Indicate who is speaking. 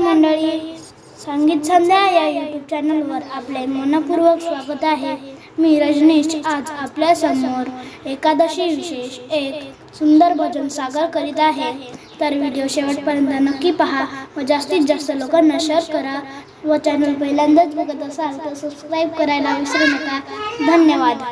Speaker 1: मंडळी, संगीत संध्या या यूट्यूब चॅनलवर आपले मनपूर्वक स्वागत आहे। मी रजनीश आज आपल्या समोर एकादशी विशेष एक सुंदर भजन सादर करीत आहे। तर व्हिडिओ शेवटपर्यंत नक्की पहा व जास्तीत जास्त लोकांना शेअर करा व चॅनल पहिल्यांदाच बघत असाल तर सबस्क्राइब करायला विसरू नका। धन्यवाद।